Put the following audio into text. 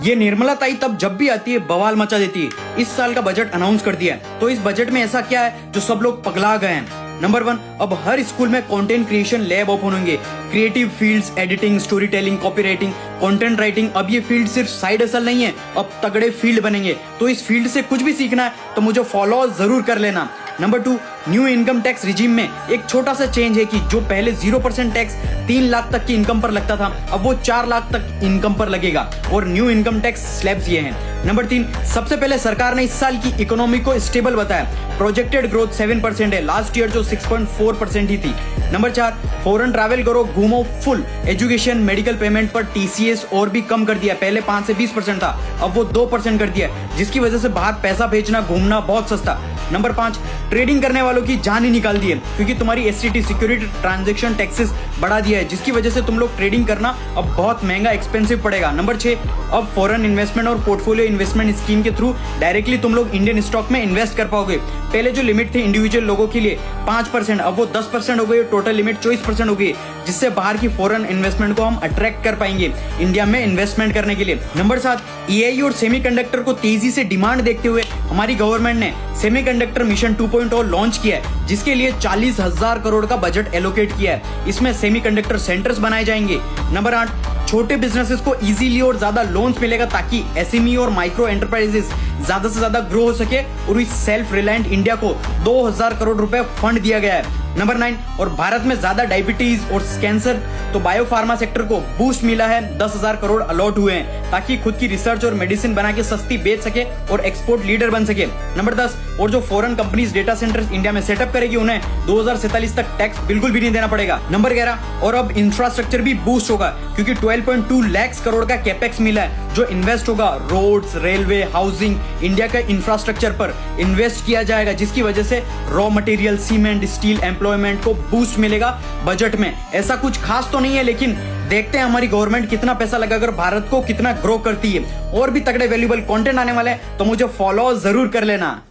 ये निर्मला ताई तब जब भी आती है बवाल मचा देती है। इस साल का बजट अनाउंस कर दिया है, तो इस बजट में ऐसा क्या है जो सब लोग पगला गए हैं। नंबर 1, अब हर स्कूल में कंटेंट क्रिएशन लैब ओपन होंगे। Creative fields, editing, story telling, copy writing, content writing, अब ये फील्ड सिर्फ साइड हसल नहीं है, अब तगड़े फील्ड बनेंगे। तो इस फील्ड से कुछ भी सीखना है तो मुझे फॉलो जरूर कर लेना। Number 2, new income tax regime में एक छोटा सा चेंज है कि जो पहले 0% टैक्स 3 लाख तक की इनकम पर लगता था, अब वो 4 लाख तक इनकम पर लगेगा और न्यू इनकम टैक्स स्लैब्स ये हैं। नंबर 3, सबसे पहले सरकार ने इस साल की इकोनॉमी को स्टेबल बताया। प्रोजेक्टेड ग्रोथ 7% है, लास्ट ईयर जो 6.4% ही थी। नंबर 4, फॉरेन ट्रैवल करो, घूमो फुल। एजुकेशन, मेडिकल पेमेंट पर TCS और भी कम कर दिया, पहले 5 से 20% था, अब वो 2% कर दिया, जिसकी वजह से बाहर पैसा भेजना, घूमना बहुत सस्ता। नंबर 5, ट्रेडिंग करने वालों की जान ही निकाल दी है, क्योंकि तुम्हारी STT सिक्योरिटी ट्रांजैक्शन टैक्सेस बढ़ा दिया है, जिसकी वजह से तुम लोग ट्रेडिंग करना अब बहुत महंगा एक्सपेंसिव पड़ेगा। नंबर 6, अब फॉरेन इन्वेस्टमेंट और पोर्टफोलियो इन्वेस्टमेंट स्कीम के थ्रू डायरेक्टली तुम लोग इंडियन स्टॉक में इन्वेस्ट कर पाओगे। पहले जो लिमिट थी इंडिविजुअल लोगों के लिए 5%, अब वो 10% हो गई, टोटल लिमिट 24% हो गई, जिससे बाहर की फॉरेन इन्वेस्टमेंट को हम अट्रैक्ट कर पाएंगे इंडिया में इन्वेस्टमेंट करने के लिए। नंबर 7, EIE और सेमीकंडक्टर को तेजी से डिमांड देखते हुए हमारी गवर्नमेंट ने सेमीकंडक्टर मिशन 2.0 लॉन्च किया है, जिसके लिए 40,000 करोड़ का बजट एलोकेट किया है। इसमें सेमीकंडक्टर सेंटर्स बनाए जाएंगे। नंबर 8, छोटे बिजनेसेस को इजीली और ज्यादा लोन्स मिलेगा, ताकि SME और माइक्रो एंटरप्राइजेस ज्यादा से ज्यादा ग्रो हो सके, और इस सेल्फ रिलायंट इंडिया को 2,000 करोड़ रुपए फंड दिया गया है। नंबर 9, और भारत में ज्यादा डायबिटीज और कैंसर, तो बायोफार्मा सेक्टर को बूस्ट मिला है, 10,000 करोड़ अलॉट हुए हैं, ताकि खुद की रिसर्च और मेडिसिन बना के सस्ती बेच सके और एक्सपोर्ट लीडर बन सके। नंबर 10, और जो foreign companies data centres India में सेटअप करेगी, उन्हें 2047 तक टैक्स बिल्कुल भी नहीं देना पड़ेगा। नंबर 11, और अब इंफ्रास्ट्रक्चर भी बूस्ट होगा, क्योंकि 12.2 लाख करोड़ का कैपेक्स मिला है, जो इन्वेस्ट होगा रोड्स, रेलवे, हाउसिंग, इंडिया का इंफ्रास्ट्रक्चर पर इन्वेस्ट किया जाएगा, जिसकी वजह से raw material, cement, steel, employment को बूस्ट मिलेगा बजट में। ऐसा कुछ खास तो नहीं है, लेकिन देखते हैं हमारी गवर्नमेंट कितना पैसा लगाकर भारत को कितना ग्रो करती है। और भी तगड़े वैल्यूएबल कंटेंट आने वाले हैं, तो मुझे फॉलो जरूर कर लेना।